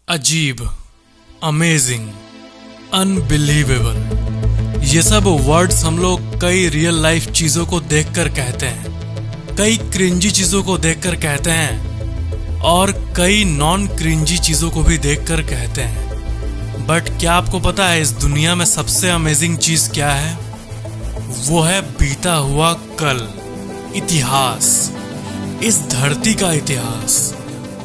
अजीब, amazing, unbelievable, ये सब वर्ड्स हम लोग कई रियल लाइफ चीजों को देखकर कहते हैं, कई क्रिंजी चीजों को देखकर कहते हैं और कई नॉन क्रिंजी चीजों को भी देखकर कहते हैं। बट क्या आपको पता है इस दुनिया में सबसे अमेजिंग चीज क्या है? वो है बीता हुआ कल, इतिहास, इस धरती का इतिहास।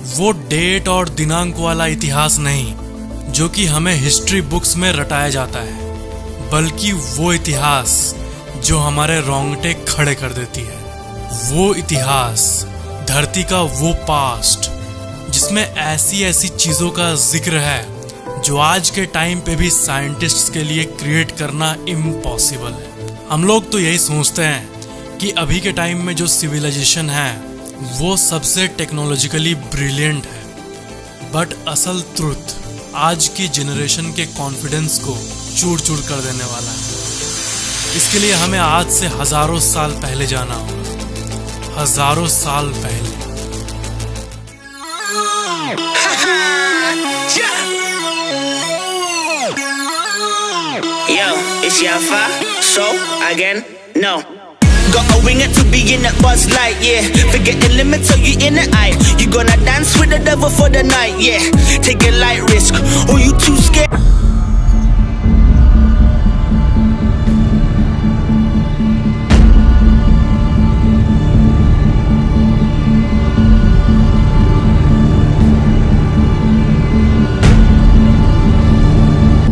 वो डेट और दिनांक वाला इतिहास नहीं जो कि हमें हिस्ट्री बुक्स में रटाया जाता है, बल्कि वो इतिहास जो हमारे रोंगटे खड़े कर देती है। वो इतिहास, धरती का वो पास्ट जिसमें ऐसी ऐसी चीजों का जिक्र है जो आज के टाइम पे भी साइंटिस्ट्स के लिए क्रिएट करना इम्पॉसिबल है। हम लोग तो यही सोचते हैं कि अभी के टाइम में जो सिविलाइजेशन है वो सबसे टेक्नोलॉजिकली ब्रिलियंट है, बट असल ट्रुथ आज की जनरेशन के कॉन्फिडेंस को चूर चूर कर देने वाला है। इसके लिए हमें आज से हजारों साल पहले जाना होगा, हजारों साल पहले। Yo, it's Yafa, so again, no. Gotta wing it to be in that buzz light, yeah. Forget the limit till you in the eye. You gonna dance with the devil for the night, yeah. Take a light risk, or you too scared.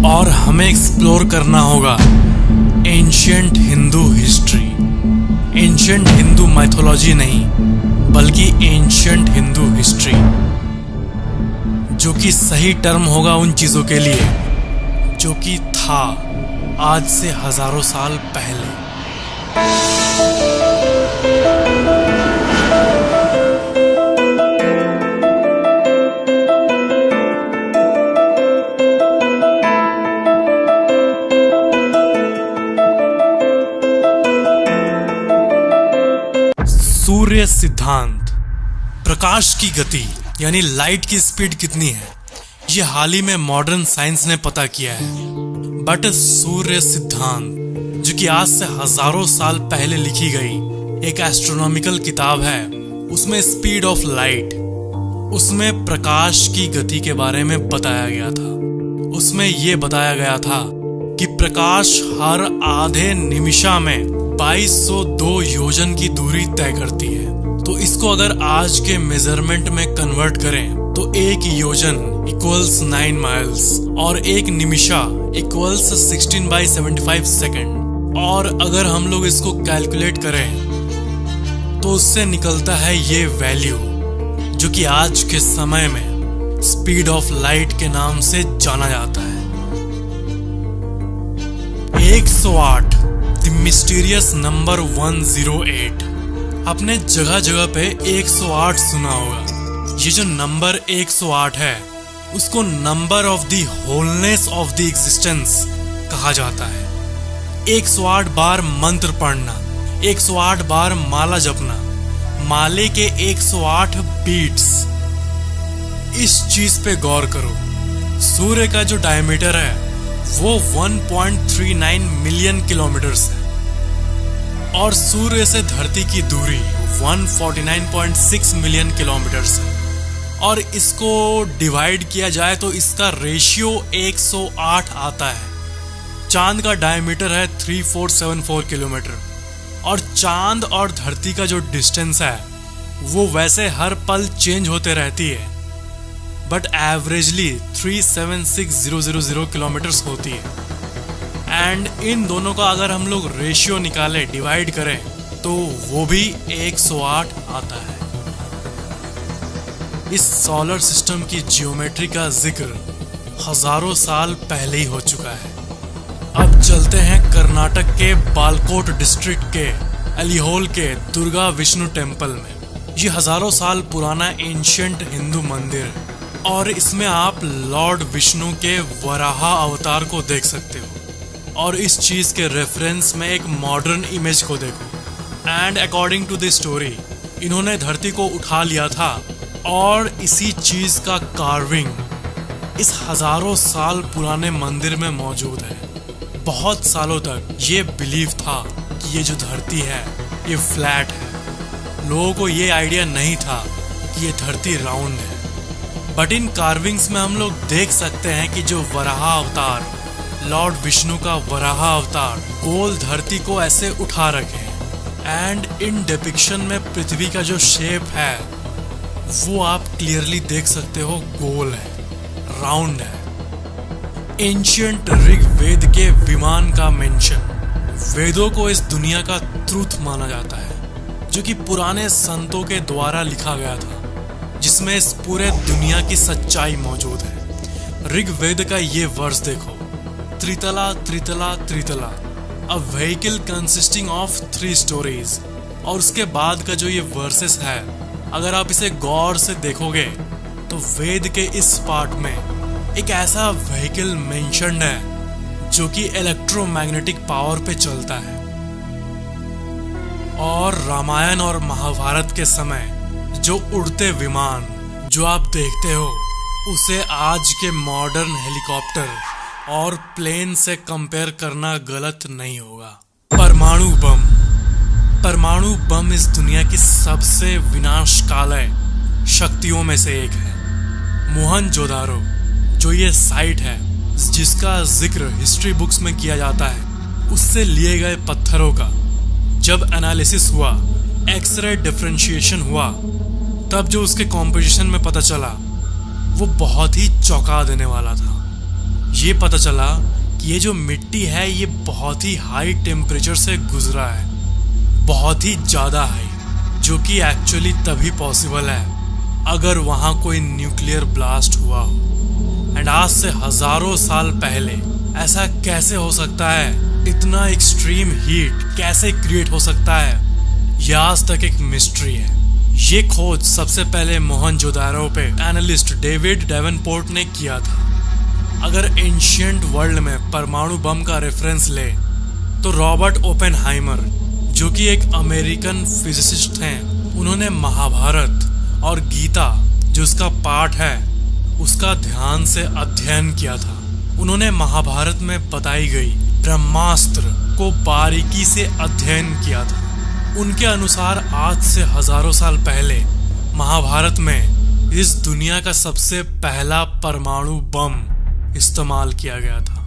और हमें explore करना होगा ancient Hindu history, ancient Hindu mythology नहीं, बल्कि ancient Hindu history, जो कि सही term होगा उन चीजों के लिए जो कि था आज से हजारों साल पहले। सूर्य सिद्धांत, प्रकाश की गति यानी लाइट की स्पीड कितनी है, ये हाल ही में मॉडर्न साइंस ने पता किया है। बट सूर्य सिद्धांत, जो कि आज से हजारों साल पहले लिखी गई एक एस्ट्रोनॉमिकल किताब है, उसमें स्पीड ऑफ लाइट, उसमें प्रकाश की गति के बारे में बताया गया था। उसमें ये बताया गया था कि प्रकाश हर आधे निमिषा में 2202 योजन की दूरी तय करती है। तो इसको अगर आज के मेजरमेंट में कन्वर्ट करें तो एक योजन इक्वल्स 9 माइल्स और एक निमिषा इक्वल्स 16/75 सेकेंड। और अगर हम लोग इसको कैलकुलेट करें तो उससे निकलता है ये वैल्यू जो कि आज के समय में स्पीड ऑफ लाइट के नाम से जाना जाता है। 108, द मिस्टीरियस नंबर 108। आपने जगह जगह पे 108 सुना होगा। ये जो नंबर 108 है उसको number of the wholeness of the existence कहा जाता है। 108 बार मंत्र पढ़ना, 108 बार माला जपना, माले के 108 बीट्स। इस चीज पे गौर करो, सूर्य का जो डायमीटर है वो 1.39 मिलियन किलोमीटर्स है और सूर्य से धरती की दूरी 149.6 मिलियन किलोमीटर्स है। और इसको डिवाइड किया जाए तो इसका रेशियो 108 आता है। चांद का डायमीटर है 3474 किलोमीटर और चांद और धरती का जो डिस्टेंस है वो वैसे हर पल चेंज होते रहती है, बट एवरेजली 376000 किलोमीटर्स होती है। एंड इन दोनों का अगर हम लोग रेशियो निकालें, डिवाइड करें, तो वो भी 108 आता है। इस सोलर सिस्टम की जियोमेट्री का जिक्र हजारों साल पहले ही हो चुका है। अब चलते हैं कर्नाटक के बालकोट डिस्ट्रिक्ट के अलीहोल के दुर्गा विष्णु टेम्पल में। ये हजारों साल पुराना एंशिएंट हिंदू मंदिर है और इसमें आप लॉर्ड विष्णु के वराहा अवतार को देख सकते हो। और इस चीज के रेफरेंस में एक मॉडर्न इमेज को देखो। And according to the story, इन्होंने धरती को उठा लिया था और इसी चीज का कार्विंग इस हजारों साल पुराने मंदिर में मौजूद है। बहुत सालों तक ये बिलीव था कि ये जो धरती है ये फ्लैट है। लोगों को ये आइडिया नहीं था कि ये धरती राउंड है। बट इन कार्विंग्स में हम लोग देख सकते हैं कि जो वराह अवतार, लॉर्ड विष्णु का वराह अवतार गोल धरती को ऐसे उठा रखे हैं। एंड इन डिपिक्शन में पृथ्वी का जो शेप है वो आप क्लियरली देख सकते हो, गोल है, राउंड है। एंशियंट ऋग्वेद के विमान का मेंशन, वेदों को इस दुनिया का ट्रूथ माना जाता है, जो कि पुराने संतों के द्वारा लिखा गया था, जिसमें इस पूरे दुनिया की सच्चाई मौजूद है। ऋग्वेद का ये वर्स देखो, त्रितला त्रितला त्रितला, a vehicle consisting of 3 stories. और उसके बाद का जो ये वर्सेस है, अगर आप इसे गौर से देखोगे तो वेद के इस पार्ट में एक ऐसा व्हीकल मेंशन्ड है जो कि इलेक्ट्रोमैग्नेटिक पावर पे चलता है। और रामायण और महाभारत के समय जो उड़ते विमान जो आप देखते हो, उसे आज के मॉडर्न हेलीकॉप्टर और प्लेन से कंपेयर करना गलत नहीं होगा। परमाणु बम, परमाणु बम इस दुनिया की सबसे विनाशकालय शक्तियों में से एक है। मोहनजोदारो जो ये साइट है जिसका जिक्र हिस्ट्री बुक्स में किया जाता है, उससे लिए गए पत्थरों का जब एनालिसिस हुआ, एक्सरे डिफरेंशिएशन हुआ, तब जो उसके कॉम्पोजिशन में पता चला वो बहुत ही चौंका देने वाला था। ये पता चला कि ये जो मिट्टी है ये बहुत ही हाई टेम्परेचर से गुजरा है, बहुत ही ज़्यादा हाई, जो कि एक्चुअली तभी पॉसिबल है अगर वहाँ कोई न्यूक्लियर ब्लास्ट हुआ हो। एंड आज से हजारों साल पहले ऐसा कैसे हो सकता है? इतना एक्सट्रीम हीट कैसे क्रिएट हो सकता है? यह आज तक एक मिस्ट्री है। ये खोज सबसे पहले मोहनजोदारो पे एनालिस्ट डेविड डेवनपोर्ट ने किया था। अगर एंशिएंट वर्ल्ड में परमाणु बम का रेफरेंस ले तो रॉबर्ट ओपेनहाइमर, जो कि एक अमेरिकन फिजिसिस्ट हैं, उन्होंने महाभारत और गीता जो उसका पाठ है उसका ध्यान से अध्ययन किया था। उन्होंने महाभारत में बताई गई ब्रह्मास्त्र को बारीकी से अध्ययन किया था। उनके अनुसार आज से हजारों साल पहले महाभारत में इस दुनिया का सबसे पहला परमाणु बम इस्तेमाल किया गया था।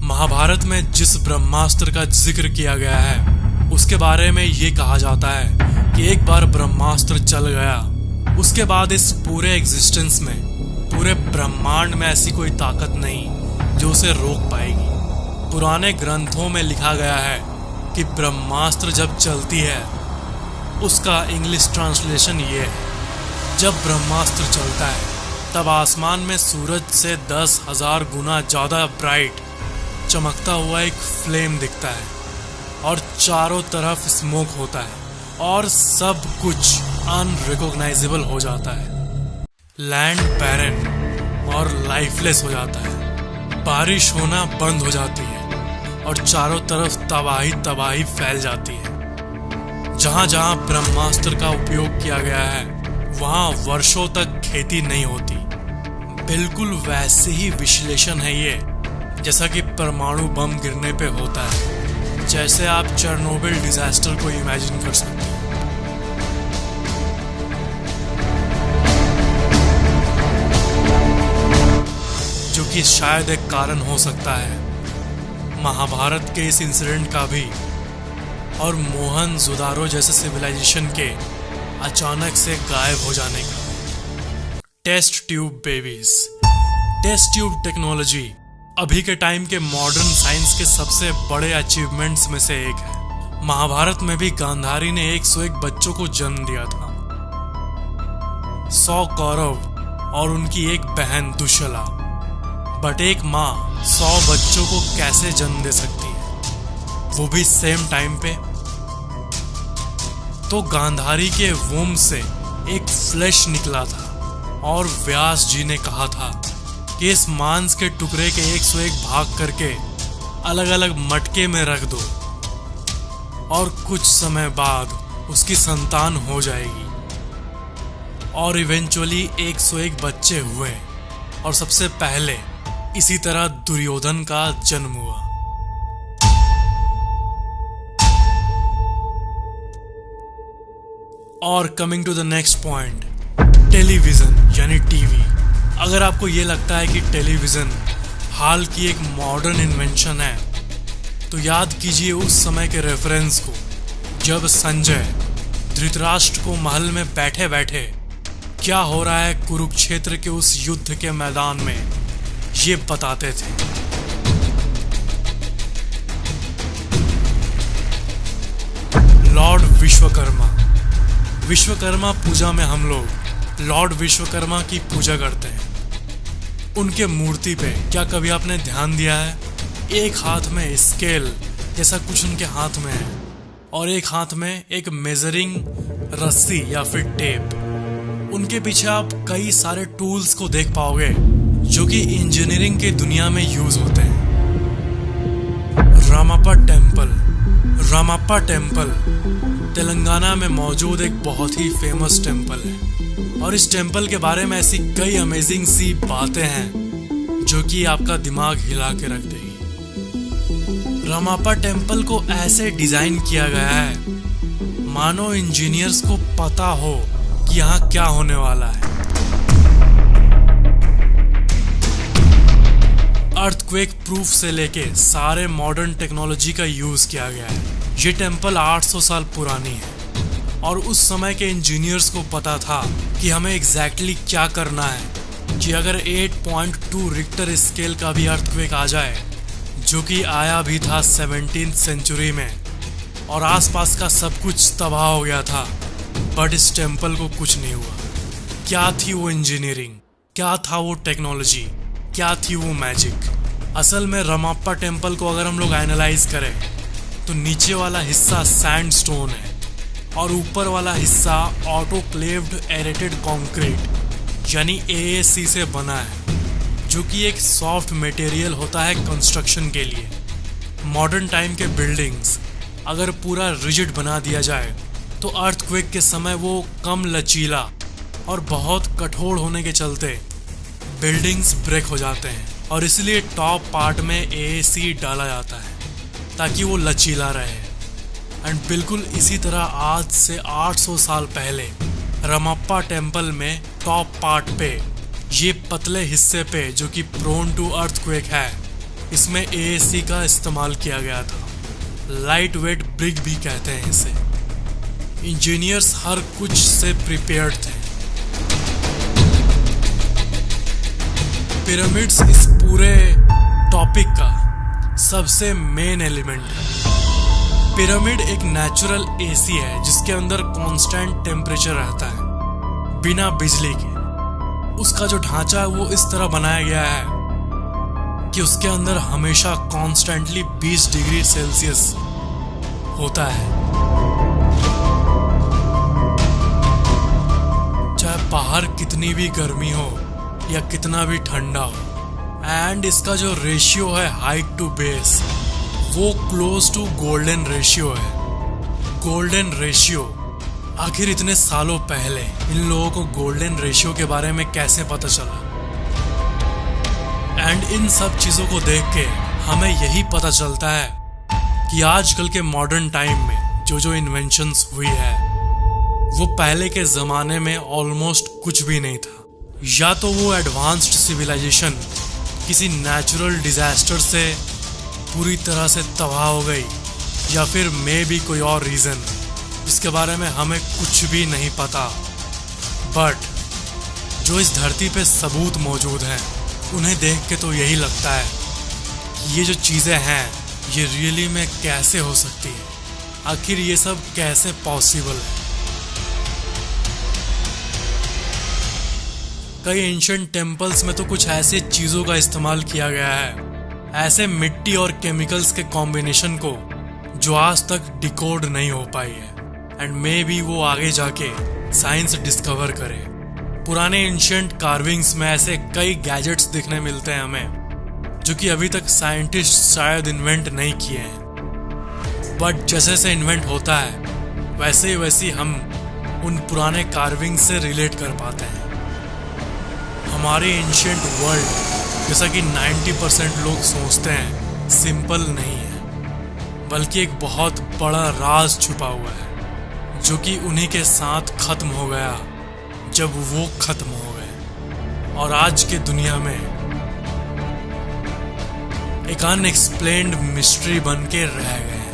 महाभारत में जिस ब्रह्मास्त्र का जिक्र किया गया है उसके बारे में ये कहा जाता है कि एक बार ब्रह्मास्त्र चल गया, उसके बाद इस पूरे एग्जिस्टेंस में, पूरे ब्रह्मांड में ऐसी कोई ताकत नहीं जो उसे रोक पाएगी। पुराने ग्रंथों में लिखा गया है कि ब्रह्मास्त्र जब चलती है, उसका इंग्लिश ट्रांसलेशन ये है, जब ब्रह्मास्त्र चलता है तब आसमान में सूरज से 10,000 गुना ज़्यादा ब्राइट चमकता हुआ एक फ्लेम दिखता है और चारों तरफ स्मोक होता है और सब कुछ अनरिकॉग्नाइजेबल हो जाता है। लैंड बैरन और लाइफलेस हो जाता है, बारिश होना बंद हो जाती है और चारों तरफ तबाही तबाही फैल जाती है। जहाँ जहाँ ब्रह्मास्त्र का उपयोग किया गया है वहाँ वर्षों तक खेती नहीं होती। बिल्कुल वैसे ही विश्लेषण है ये जैसा कि परमाणु बम गिरने पे होता है, जैसे आप चेरनोबिल डिजास्टर को इमेजिन कर सकते हैं। जो कि शायद एक कारण हो सकता है महाभारत के इस इंसिडेंट का भी और मोहनजोदारो जैसे सिविलाइजेशन के अचानक से गायब हो जाने का। Test tube babies, test tube technology अभी के टाइम के मॉडर्न साइंस के सबसे बड़े अचीवमेंट्स में से एक है। महाभारत में भी गांधारी ने 101 बच्चों को जन्म दिया था। 100 कौरव और उनकी एक बहन दुश्शला। बट एक माँ 100 बच्चों को कैसे जन्म दे सकती है, वो भी सेम टाइम पे? तो गांधारी के वूम से एक फ्लैश निकला था और व्यास जी ने कहा था कि इस मांस के टुकड़े के 101 भाग करके अलग अलग मटके में रख दो और कुछ समय बाद उसकी संतान हो जाएगी। और इवेंचुअली 101 बच्चे हुए और सबसे पहले इसी तरह दुर्योधन का जन्म हुआ। और coming to the next point, television यानी टीवी। अगर आपको ये लगता है कि टेलीविजन हाल की एक मॉडर्न इन्वेंशन है, तो याद कीजिए उस समय के रेफरेंस को, जब संजय धृतराष्ट्र को महल में बैठे बैठे क्या हो रहा है कुरुक्षेत्र के उस युद्ध के मैदान में ये बताते थे। लॉर्ड विश्वकर्मा पूजा में हम लोग लॉर्ड विश्वकर्मा की पूजा करते हैं। उनके मूर्ति पे क्या कभी आपने ध्यान दिया है? एक हाथ में स्केल जैसा कुछ उनके हाथ में है और एक हाथ में एक मेजरिंग रस्सी या फिर टेप। उनके पीछे आप कई सारे टूल्स को देख पाओगे जो कि इंजीनियरिंग के दुनिया में यूज होते हैं। रामाप्पा टेम्पल तेलंगाना में मौजूद एक बहुत ही फेमस टेम्पल है और इस टेम्पल के बारे में ऐसी कई अमेजिंग सी बातें हैं जो कि आपका दिमाग हिला के रख देगी। रामाप्पा टेम्पल को ऐसे डिजाइन किया गया है मानो इंजीनियर्स को पता हो कि यहाँ क्या होने वाला है। अर्थक्वेक प्रूफ से लेके सारे मॉडर्न टेक्नोलॉजी का यूज किया गया है। ये टेम्पल 800 साल पुरानी है और उस समय के इंजीनियर्स को पता था कि हमें एग्जैक्टली क्या करना है कि अगर 8.2 रिक्टर स्केल का भी अर्थक्वेक आ जाए, जो कि आया भी था 17th सेंचुरी में, और आसपास का सब कुछ तबाह हो गया था, बट इस टेम्पल को कुछ नहीं हुआ। क्या थी वो इंजीनियरिंग, क्या था वो टेक्नोलॉजी, क्या थी वो मैजिक? असल में रामाप्पा टेम्पल को अगर हम लोग एनालाइज करें तो नीचे वाला हिस्सा सैंडस्टोन है और ऊपर वाला हिस्सा ऑटोक्लेव्ड एरेटेड कंक्रीट यानी AAC से बना है, जो कि एक सॉफ्ट मटेरियल होता है कंस्ट्रक्शन के लिए। मॉडर्न टाइम के बिल्डिंग्स अगर पूरा रिजिड बना दिया जाए तो अर्थक्वेक के समय वो कम लचीला और बहुत कठोर होने के चलते बिल्डिंग्स ब्रेक हो जाते हैं और इसलिए टॉप पार्ट में AAC डाला जाता है ताकि वो लचीला रहे। एंड बिल्कुल इसी तरह आज से 800 साल पहले रामाप्पा टेम्पल में टॉप पार्ट पे, ये पतले हिस्से पे जो कि प्रोन टू अर्थक्वेक है, इसमें AAC का इस्तेमाल किया गया था। लाइट वेट ब्रिक भी कहते हैं इसे। इंजीनियर्स हर कुछ से प्रिपेयर्ड थे। पिरामिड्स इस पूरे टॉपिक का सबसे मेन एलिमेंट है। पिरामिड एक नेचुरल AC है जिसके अंदर कांस्टेंट टेम्परेचर रहता है बिना बिजली के। उसका जो ढांचा है वो इस तरह बनाया गया है कि उसके अंदर हमेशा कॉन्स्टेंटली 20 डिग्री सेल्सियस होता है, चाहे बाहर कितनी भी गर्मी हो या कितना भी ठंडा हो। एंड इसका जो रेशियो है हाइट टू बेस, वो क्लोज टू गोल्डन रेशियो है। गोल्डन रेशियो, आखिर इतने सालों पहले इन लोगों को गोल्डन रेशियो के बारे में कैसे पता चला? एंड इन सब चीजों को देख के हमें यही पता चलता है कि आजकल के मॉडर्न टाइम में जो जो इन्वेंशंस हुई है वो पहले के जमाने में ऑलमोस्ट कुछ भी नहीं था। या तो वो एडवांस्ड सिविलाइजेशन किसी नेचुरल डिजास्टर से पूरी तरह से तबाह हो गई, या फिर मे भी कोई और रीजन जिसके बारे में हमें कुछ भी नहीं पता। बट जो इस धरती पे सबूत मौजूद हैं उन्हें देख के तो यही लगता है कि ये जो चीज़ें हैं ये रियली में कैसे हो सकती है, आखिर ये सब कैसे पॉसिबल है। कई एंशिएंट टेम्पल्स में तो कुछ ऐसे चीज़ों का इस्तेमाल किया गया है, ऐसे मिट्टी और केमिकल्स के कॉम्बिनेशन को जो आज तक डिकोड नहीं हो पाई है, एंड मे बी वो आगे जाके साइंस डिस्कवर करे। पुराने एंशिएंट कार्विंग्स में ऐसे कई गैजेट्स दिखने मिलते हैं हमें जो कि अभी तक साइंटिस्ट शायद इन्वेंट नहीं किए हैं। बट जैसे जैसे इन्वेंट होता है वैसे ही हम उन पुराने कार्विंग से रिलेट कर पाते हैं। हमारे एंशियंट वर्ल्ड, जैसा कि 90% लोग सोचते हैं, सिंपल नहीं है, बल्कि एक बहुत बड़ा राज छुपा हुआ है जो कि उन्हीं के साथ खत्म हो गया जब वो खत्म हो गए और आज के दुनिया में एक अनएक्सप्लेन्ड मिस्ट्री बन के रह गए हैं।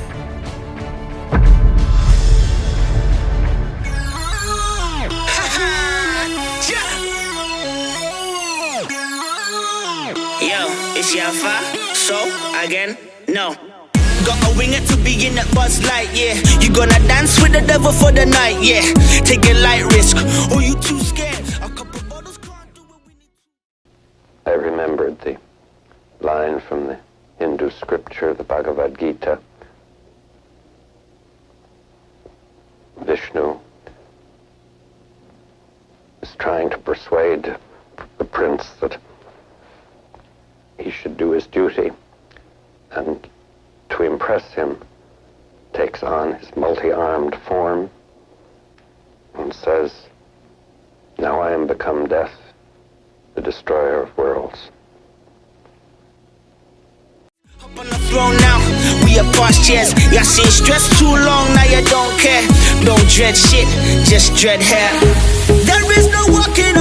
Yo, it's your fire, so again, no. Gotta wing it to be in that Buzz Lightyear. You gonna dance with the devil for the night, yeah. Take a light risk, or you too scared. A couple bottles can't do what we need to. I remembered the line from the Hindu scripture, the Bhagavad Gita. Vishnu is trying to persuade the prince that he should do his duty, and to impress him takes on his multi-armed form and says, "Now I am become death, the destroyer of worlds." Up on the throne now, we are past chairs. Y'all seen stress too long, now you don't care. Don't dread shit, just dread hair. There is no walking